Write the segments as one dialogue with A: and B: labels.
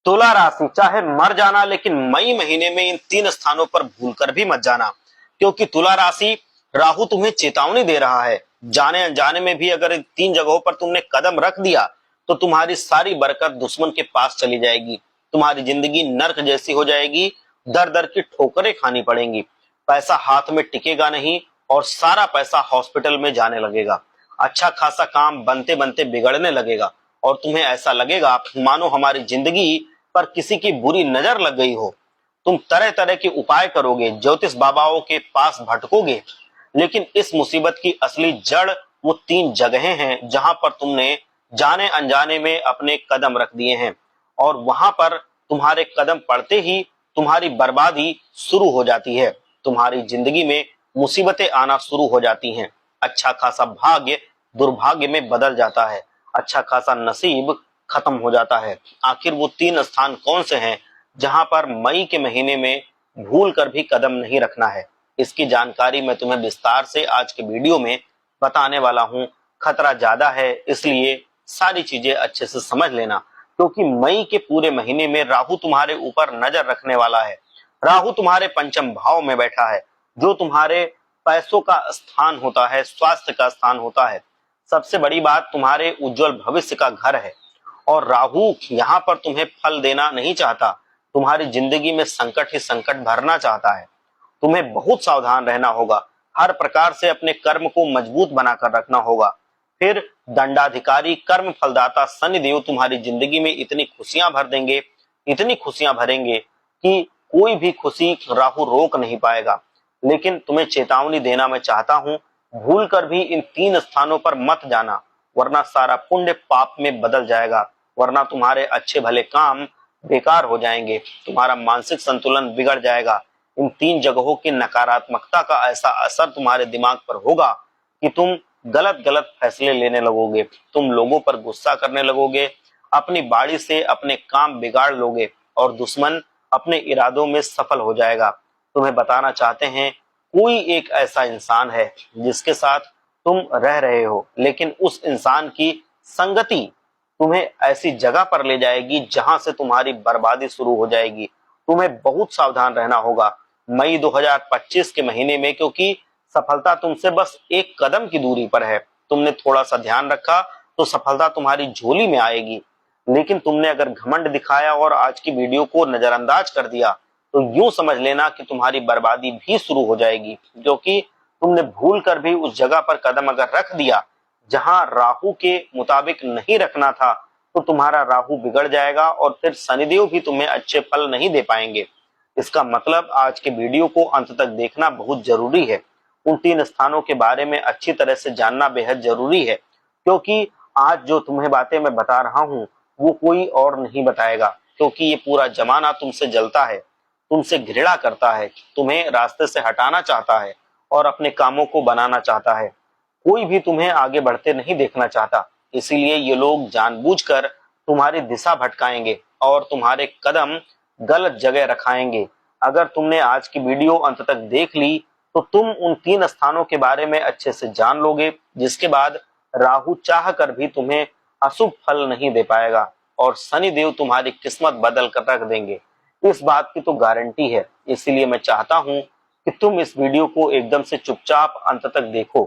A: तुला राशि, चाहे मर जाना लेकिन मई महीने में इन 3 स्थानों पर भूलकर भी मत जाना, क्योंकि तुला राशि राहु तुम्हें चेतावनी दे रहा है। जाने अनजाने में भी अगर इन 3 जगहों पर तुमने कदम रख दिया तो तुम्हारी सारी बरकत दुश्मन के पास चली जाएगी। तुम्हारी जिंदगी नर्क जैसी हो जाएगी, दर दर की ठोकरें खानी पड़ेंगी, पैसा हाथ में टिकेगा नहीं और सारा पैसा हॉस्पिटल में जाने लगेगा। अच्छा खासा काम बनते बनते बिगड़ने लगेगा और तुम्हें ऐसा लगेगा मानो हमारी जिंदगी पर किसी की बुरी नजर लग गई हो। तुम तरह तरह के उपाय करोगे, ज्योतिष बाबाओं के पास भटकोगे, लेकिन इस मुसीबत की असली जड़ वो 3 जगहें हैं जहां पर तुमने जाने अनजाने में अपने कदम रख दिए हैं और वहां पर तुम्हारे कदम पड़ते ही तुम्हारी बर्बादी शुरू हो जाती है। तुम्हारी जिंदगी में मुसीबतें आना शुरू हो जाती हैं। अच्छा खासा भाग्य दुर्भाग्य में बदल जाता है, अच्छा खासा नसीब खत्म हो जाता है। आखिर वो 3 स्थान कौन से हैं जहां पर मई के महीने में भूल कर भी कदम नहीं रखना है? इसकी जानकारी मैं तुम्हें विस्तार से आज के वीडियो में बताने वाला हूं। खतरा ज्यादा है, इसलिए सारी चीजें अच्छे से समझ लेना, क्योंकि मई के पूरे महीने में राहु तुम्हारे ऊपर नजर रखने वाला है। राहु तुम्हारे पंचम भाव में बैठा है, जो तुम्हारे पैसों का स्थान होता है, स्वास्थ्य का स्थान होता है। सबसे बड़ी बात, तुम्हारे उज्जवल भविष्य का घर है। और राहु यहाँ पर तुम्हें फल देना नहीं चाहता, तुम्हारी जिंदगी में संकट ही संकट भरना चाहता है। तुम्हें बहुत सावधान रहना होगा, हर प्रकार से अपने कर्म को मजबूत बनाकर रखना होगा। फिर दंडाधिकारी कर्म फलदाता शनिदेव तुम्हारी जिंदगी में इतनी खुशियां भर देंगे, इतनी खुशियां भरेंगे कि कोई भी खुशी राहु रोक नहीं पाएगा। लेकिन तुम्हें चेतावनी देना मैं चाहता हूं, भूल कर भी इन 3 स्थानों पर मत जाना, वरना सारा पुण्य पाप में बदल जाएगा, वरना तुम्हारे अच्छे भले काम बेकार हो जाएंगे, तुम्हारा मानसिक संतुलन बिगड़ जाएगा। इन 3 जगहों की नकारात्मकता का ऐसा असर तुम्हारे दिमाग पर होगा कि तुम गलत गलत फैसले लेने लगोगे, तुम लोगों पर गुस्सा करने लगोगे, अपनी बाड़ी से अपने काम बिगाड़ लोगे और दुश्मन अपने इरादों में सफल हो जाएगा। तुम्हें बताना चाहते हैं, कोई एक ऐसा इंसान है जिसके साथ तुम रह रहे हो, लेकिन उस इंसान की संगति तुम्हें ऐसी जगह पर ले जाएगी जहां से तुम्हारी बर्बादी शुरू हो जाएगी। तुम्हें बहुत सावधान रहना होगा मई 2025 के महीने में, क्योंकि सफलता तुमसे बस एक कदम की दूरी पर है। तुमने थोड़ा सा ध्यान रखा तो सफलता तुम्हारी झोली में आएगी, लेकिन तुमने अगर घमंड दिखाया और आज की वीडियो को नजरअंदाज कर दिया तो यूं समझ लेना कि तुम्हारी बर्बादी भी शुरू हो जाएगी, क्योंकि तुमने भूल कर भी उस जगह पर कदम अगर रख दिया जहां राहु के मुताबिक नहीं रखना था, तो तुम्हारा राहु बिगड़ जाएगा और फिर शनिदेव भी तुम्हें अच्छे फल नहीं दे पाएंगे। इसका मतलब आज के वीडियो को अंत तक देखना बहुत जरूरी है। उन 3 स्थानों के बारे में अच्छी तरह से जानना बेहद जरूरी है, क्योंकि आज जो तुम्हें बातें मैं बता रहा हूं वो कोई और नहीं बताएगा, क्योंकि ये पूरा जमाना तुमसे जलता है, तुमसे घृणा करता है, तुम्हें रास्ते से हटाना चाहता है और अपने कामों को बनाना चाहता है। कोई भी तुम्हें आगे बढ़ते नहीं देखना चाहता, इसीलिए ये लोग जानबूझकर तुम्हारी दिशा भटकाएंगे और तुम्हारे कदम गलत जगह रखाएंगे। अगर तुमने आज की वीडियो अंत तक देख ली तो तुम उन 3 स्थानों के बारे में अच्छे से जान लोगे, जिसके बाद राहु चाह कर भी तुम्हें अशुभ फल नहीं दे पाएगा और शनिदेव तुम्हारी किस्मत बदल कर रख देंगे। इस बात की तो गारंटी है। इसीलिए मैं चाहता हूं कि तुम इस वीडियो को एकदम से चुपचाप अंत तक देखो।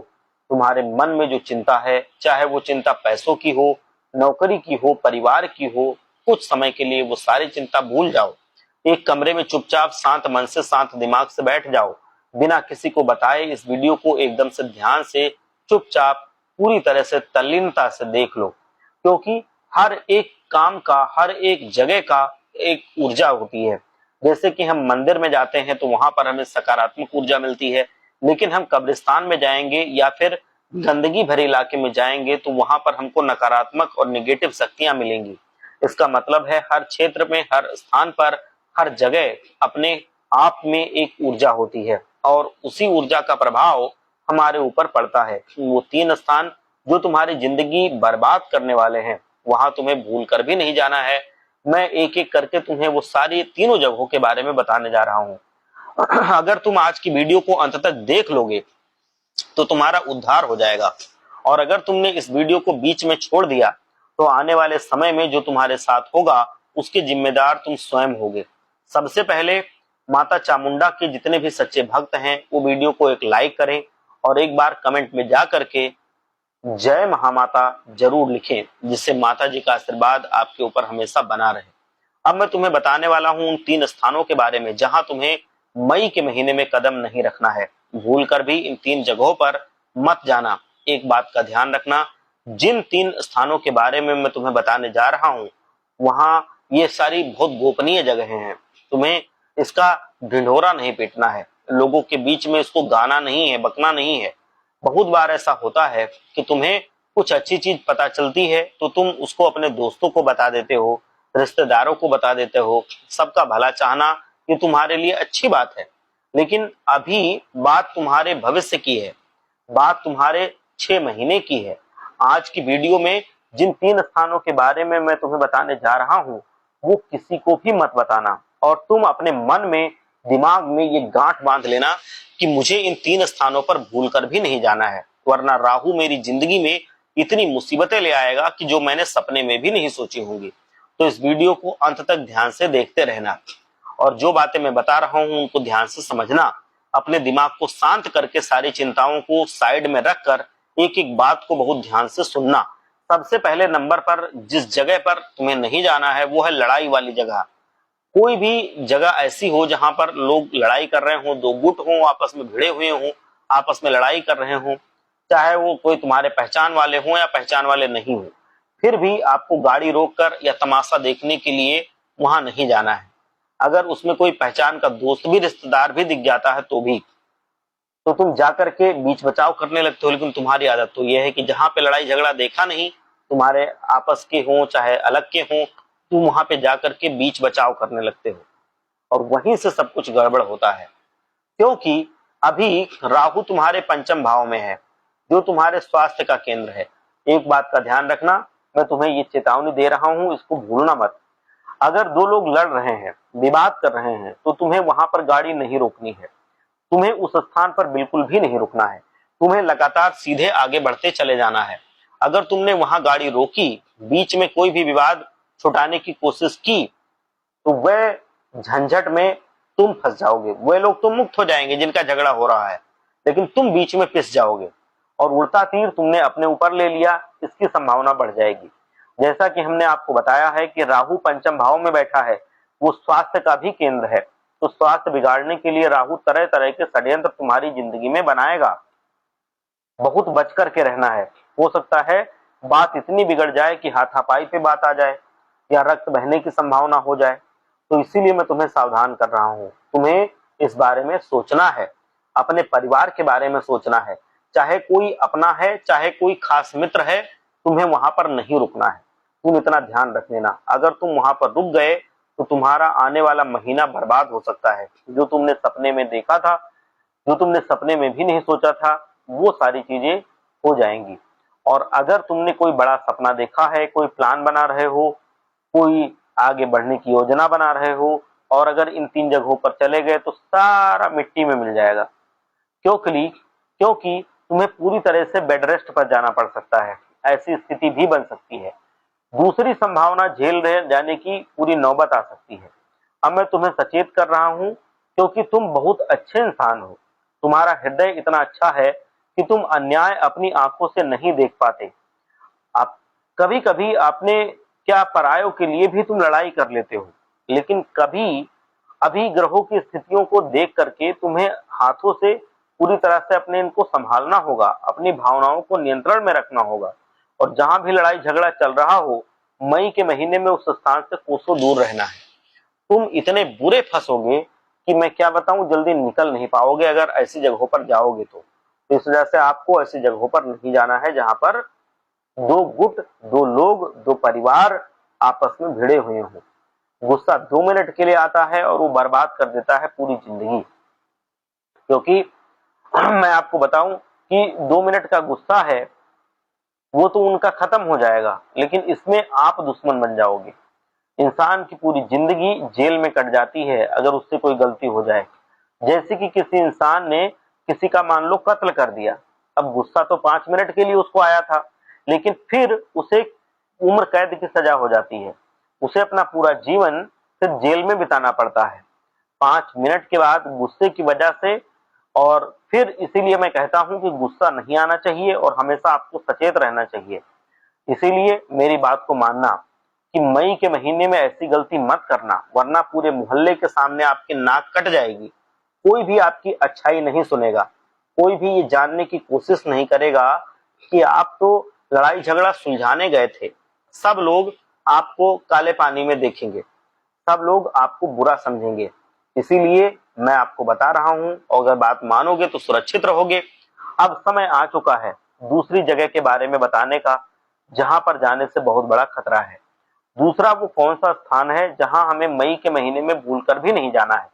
A: तुम्हारे मन में जो चिंता है, चाहे वो चिंता पैसों की हो, नौकरी की हो, परिवार की हो, कुछ समय के लिए वो सारी चिंता भूल जाओ। एक कमरे में चुपचाप शांत मन से शांत दिमाग से बैठ जाओ, बिना किसी को बताए इस वीडियो को एकदम से ध्यान से चुपचाप पूरी तरह से तल्लीनता से देख लो, क्योंकि हर एक काम का, हर एक जगह का एक ऊर्जा होती है। जैसे कि हम मंदिर में जाते हैं तो वहां पर हमें सकारात्मक ऊर्जा मिलती है, लेकिन हम कब्रिस्तान में जाएंगे या फिर गंदगी भरे इलाके में जाएंगे तो वहां पर हमको नकारात्मक और निगेटिव शक्तियां मिलेंगी। इसका मतलब है हर क्षेत्र में, हर स्थान पर, हर जगह अपने आप में एक ऊर्जा होती है और उसी ऊर्जा का प्रभाव हमारे ऊपर पड़ता है। वो 3 स्थान जो तुम्हारी जिंदगी बर्बाद करने वाले हैं, वहां तुम्हें भूल कर भी नहीं जाना है। मैं एक एक करके तुम्हें वो सारी तीनों जगहों के बारे में बताने जा रहा हूं। अगर तुम आज की वीडियो को अंत तक देख लोगे तो तुम्हारा उद्धार हो जाएगा, और अगर तुमने इस वीडियो को बीच में छोड़ दिया तो आने वाले समय में जो तुम्हारे साथ होगा उसके जिम्मेदार तुम स्वयं होगे। सबसे पहले माता चामुंडा के जितने भी सच्चे भक्त हैं वो वीडियो को एक लाइक करें और एक बार कमेंट में जा करके जय महामाता जरूर लिखें, जिससे माता जी का आशीर्वाद आपके ऊपर हमेशा बना रहे। अब मैं तुम्हें बताने वाला हूं उन 3 स्थानों के बारे में जहां तुम्हें मई के महीने में कदम नहीं रखना है। भूल कर भी इन 3 जगहों पर मत जाना। एक बात का ध्यान रखना, जिन 3 स्थानों के बारे में मैं तुम्हें बताने जा रहा हूं वहां ये सारी बहुत गोपनीय जगहें हैं। तुम्हें इसका ढिंढोरा नहीं पीटना है, लोगों के बीच में इसको गाना नहीं है, बकना नहीं है। बहुत बार ऐसा होता है कि तुम्हें कुछ अच्छी चीज पता चलती है तो तुम उसको अपने दोस्तों को बता देते हो, रिश्तेदारों को बता देते हो। सबका भला चाहना ये तुम्हारे लिए अच्छी बात है, लेकिन अभी बात तुम्हारे भविष्य की है, बात तुम्हारे 6 महीने की है। आज की वीडियो में जिन 3 स्थानों के बारे में मैं तुम्हें बताने जा रहा हूं वो किसी को भी मत बताना, और तुम अपने मन में, दिमाग में ये गांठ बांध लेना कि मुझे इन 3 स्थानों पर भूल कर भी नहीं जाना है, वरना राहु मेरी जिंदगी में इतनी मुसीबतें ले आएगा कि जो मैंने सपने में भी नहीं सोची होंगी। तो इस वीडियो को अंत तक ध्यान से देखते रहना और जो बातें मैं बता रहा हूं उनको ध्यान से समझना। अपने दिमाग को शांत करके सारी चिंताओं को साइड में रखकर एक एक बात को बहुत ध्यान से सुनना। सबसे पहले नंबर पर जिस जगह पर तुम्हें नहीं जाना है वो है लड़ाई वाली जगह। कोई भी जगह ऐसी हो जहां पर लोग लड़ाई कर रहे हो, 2 गुट हो, आपस में भिड़े हुए हो, आपस में लड़ाई कर रहे हो, चाहे वो कोई तुम्हारे पहचान वाले हो या पहचान वाले नहीं हो, फिर भी आपको गाड़ी रोककर या तमाशा देखने के लिए वहां नहीं जाना है। अगर उसमें कोई पहचान का दोस्त भी, रिश्तेदार भी दिख जाता है तो तुम जाकर के बीच बचाव करने लगते हो। लेकिन तुम्हारी आदत तो यह है कि जहां पे लड़ाई झगड़ा देखा नहीं, तुम्हारे आपस के हो चाहे अलग के हो, तुम वहां पे जाकर के बीच बचाव करने लगते हो और वहीं से सब कुछ गड़बड़ होता है। क्योंकि अभी राहु तुम्हारे पंचम भाव में है जो तुम्हारे स्वास्थ्य का केंद्र है। एक बात का ध्यान रखना, मैं तुम्हें ये चेतावनी दे रहा हूं, इसको भूलना मत। अगर 2 लोग लड़ रहे हैं, विवाद कर रहे हैं, तो तुम्हें वहां पर गाड़ी नहीं रोकनी है, तुम्हें उस स्थान पर बिल्कुल भी नहीं रुकना है, तुम्हें लगातार सीधे आगे बढ़ते चले जाना है। अगर तुमने वहां गाड़ी रोकी, बीच में कोई भी विवाद छुटाने की कोशिश की, तो वह झंझट में तुम फंस जाओगे। वे लोग तो मुक्त हो जाएंगे जिनका झगड़ा हो रहा है, लेकिन तुम बीच में पिस जाओगे और उल्टा तीर तुमने अपने ऊपर ले लिया, इसकी संभावना बढ़ जाएगी। जैसा कि हमने आपको बताया है कि राहु पंचम भाव में बैठा है, वो स्वास्थ्य का भी केंद्र है, तो स्वास्थ्य बिगाड़ने के लिए राहु तरह तरह के षड्यंत्र तुम्हारी जिंदगी में बनाएगा। बहुत बच करके रहना है। हो सकता है बात इतनी बिगड़ जाए कि हाथापाई पे बात आ जाए या रक्त बहने की संभावना हो जाए। तो इसीलिए मैं तुम्हें सावधान कर रहा हूं। तुम्हें इस बारे में सोचना है, अपने परिवार के बारे में सोचना है। चाहे कोई अपना है, चाहे कोई खास मित्र है, तुम्हें वहां पर नहीं रुकना है। तुम इतना ध्यान रख लेना, अगर तुम वहां पर रुक गए तो तुम्हारा आने वाला महीना बर्बाद हो सकता है। जो तुमने सपने में देखा था, जो तुमने सपने में भी नहीं सोचा था, वो सारी चीजें हो जाएंगी। और अगर तुमने कोई बड़ा सपना देखा है, कोई प्लान बना रहे हो, कोई आगे बढ़ने की योजना बना रहे हो, और अगर इन 3 जगहों पर चले गए तो सारा मिट्टी में मिल जाएगा। क्योंकि तुम्हें पूरी तरह से बेड रेस्ट पर जाना पड़ सकता है, ऐसी स्थिति भी बन सकती है। दूसरी संभावना झेल रहे जाने की पूरी नौबत आ सकती है। अब मैं तुम्हें सचेत कर रहा हूं क्योंकि तुम बहुत अच्छे इंसान हो, तुम्हारा हृदय इतना अच्छा है कि तुम अन्याय अपनी आंखों से नहीं देख पाते। आप कभी कभी आपने क्या परायों के लिए भी तुम लड़ाई कर लेते हो, लेकिन कभी अभी ग्रहों की स्थितियों को देख करके तुम्हें हाथों से पूरी तरह से अपने इनको संभालना होगा, अपनी भावनाओं को नियंत्रण में रखना होगा। और जहां भी लड़ाई झगड़ा चल रहा हो, मई के महीने में उस स्थान से कोसों दूर रहना है। तुम इतने बुरे फंसोगे कि मैं क्या बताऊं, जल्दी निकल नहीं पाओगे अगर ऐसी जगहों पर जाओगे तो। इस वजह से आपको ऐसी जगहों पर नहीं जाना है जहां पर 2 गुट, 2 लोग, 2 परिवार आपस में भिड़े हुए हों। गुस्सा 2 मिनट के लिए आता है और वो बर्बाद कर देता है पूरी जिंदगी। क्योंकि मैं आपको बताऊं कि 2 मिनट का गुस्सा है वो तो उनका खत्म हो जाएगा, लेकिन इसमें आप दुश्मन बन जाओगे। इंसान की पूरी जिंदगी जेल में कट जाती है अगर उससे कोई गलती हो जाए। जैसे कि किसी इंसान ने किसी का मान लो कत्ल कर दिया, अब गुस्सा तो 5 मिनट के लिए उसको आया था, लेकिन फिर उसे उम्र कैद की सजा हो जाती है। उसे अपना पूरा जीवन सिर्फ जेल में बिताना पड़ता है 5 मिनट के बाद गुस्से की वजह से। और फिर इसीलिए मैं कहता हूं कि गुस्सा नहीं आना चाहिए और हमेशा आपको सचेत रहना चाहिए। इसीलिए मेरी बात को मानना कि मई के महीने में ऐसी गलती मत करना, वरना पूरे मोहल्ले के सामने आपकी नाक कट जाएगी। कोई भी आपकी अच्छाई नहीं सुनेगा, कोई भी ये जानने की कोशिश नहीं करेगा कि आप तो लड़ाई झगड़ा सुलझाने गए थे। सब लोग आपको काले पानी में देखेंगे, सब लोग आपको बुरा समझेंगे। इसीलिए मैं आपको बता रहा हूं, और अगर बात मानोगे तो सुरक्षित रहोगे। अब समय आ चुका है दूसरी जगह के बारे में बताने का, जहां पर जाने से बहुत बड़ा खतरा है। दूसरा वो कौन सा स्थान है जहां हमें मई के महीने में भूलकर भी नहीं जाना है।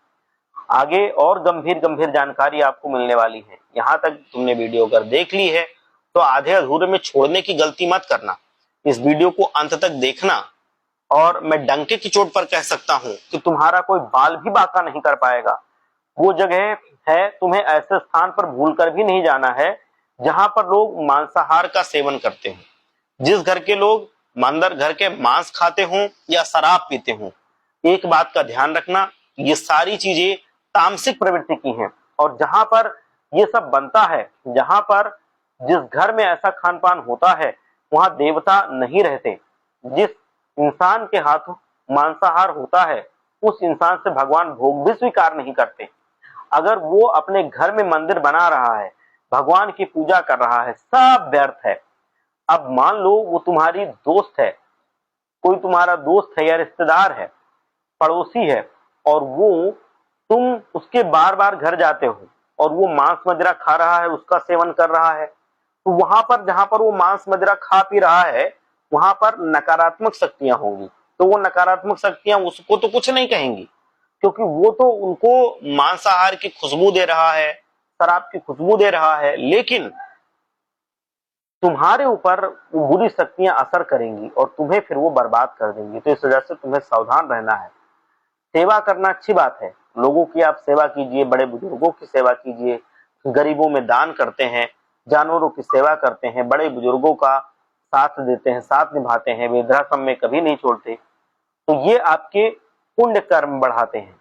A: आगे और गंभीर गंभीर जानकारी आपको मिलने वाली है। यहाँ तक तुमने वीडियो अगर देख ली है तो आधे अधूरे में छोड़ने की गलती मत करना। इस वीडियो को अंत तक देखना, और मैं डंके की चोट पर कह सकता हूं कि तुम्हारा कोई बाल भी बांका नहीं कर पाएगा। वो जगह है, तुम्हें ऐसे स्थान पर भूलकर भी नहीं जाना है जहां पर लोग मांसाहार का सेवन करते हो। जिस घर के लोग मंदिर घर के मांस खाते हों या शराब पीते हों, एक बात का ध्यान रखना, ये सारी चीजें तामसिक प्रवृत्ति की हैं। और जहां पर ये सब बनता है, जहां पर जिस घर में ऐसा खान पान होता है, वहां देवता नहीं रहते। जिस इंसान के हाथ मांसाहार होता है, उस इंसान से भगवान भोग भी स्वीकार नहीं करते। अगर वो अपने घर में मंदिर बना रहा है, भगवान की पूजा कर रहा है, सब व्यर्थ है। अब मान लो वो तुम्हारी दोस्त है, कोई तुम्हारा दोस्त है या रिश्तेदार है, पड़ोसी है, और वो तुम उसके बार बार घर जाते हो और वो मांस मदिरा खा रहा है, उसका सेवन कर रहा है, तो वहां पर जहां पर वो मांस मदिरा खा पी रहा है, वहां पर नकारात्मक शक्तियां होंगी। तो वो नकारात्मक शक्तियां उसको तो कुछ नहीं कहेंगी, क्योंकि वो तो उनको मांसाहार की खुशबू दे रहा है, शराब की खुशबू दे रहा है। लेकिन तुम्हारे ऊपर वो बुरी शक्तियां असर करेंगी और तुम्हें फिर वो बर्बाद कर देंगी। तो इस वजह से तुम्हें सावधान रहना है। सेवा करना अच्छी बात है, लोगों की आप सेवा कीजिए, बड़े बुजुर्गों की सेवा कीजिए, गरीबों में दान करते हैं, जानवरों की सेवा करते हैं, बड़े बुजुर्गों का साथ देते हैं, साथ निभाते हैं, वृद्धाश्रम में कभी नहीं छोड़ते। तो ये आपके पुण्य कर्म बढ़ाते हैं।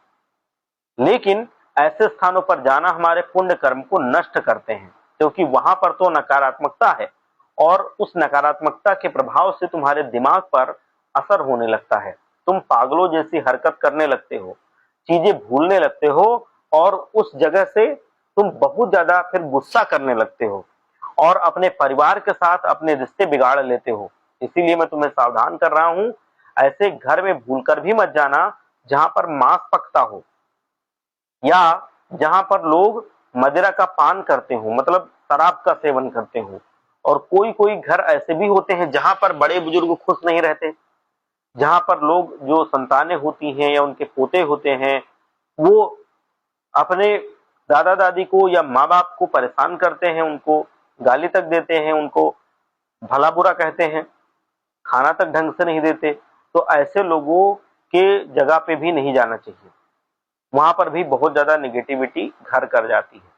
A: लेकिन ऐसे स्थानों पर जाना हमारे पुण्य कर्म को नष्ट करते हैं, क्योंकि वहां पर तो नकारात्मकता है और उस नकारात्मकता के प्रभाव से तुम्हारे दिमाग पर असर होने लगता है। तुम पागलों जैसी हरकत करने लगते हो, चीजें भूलने लगते हो, और उस जगह से तुम बहुत ज्यादा फिर गुस्सा करने लगते हो और अपने परिवार के साथ अपने रिश्ते बिगाड़ लेते हो। इसीलिए मैं तुम्हें सावधान कर रहा हूं, ऐसे घर में भूलकर भी मत जाना जहां पर मांस पकता हो या जहां पर लोग मदिरा का पान करते हो, मतलब शराब का सेवन करते हो। और कोई कोई घर ऐसे भी होते हैं जहां पर बड़े बुजुर्ग खुश नहीं रहते, जहां पर लोग जो संतानें होती हैं या उनके पोते होते हैं, वो अपने दादा दादी को या माँ बाप को परेशान करते हैं, उनको गाली तक देते हैं, उनको भला बुरा कहते हैं, खाना तक ढंग से नहीं देते। तो ऐसे लोगों के जगह पे भी नहीं जाना चाहिए, वहां पर भी बहुत ज्यादा निगेटिविटी घर कर जाती है।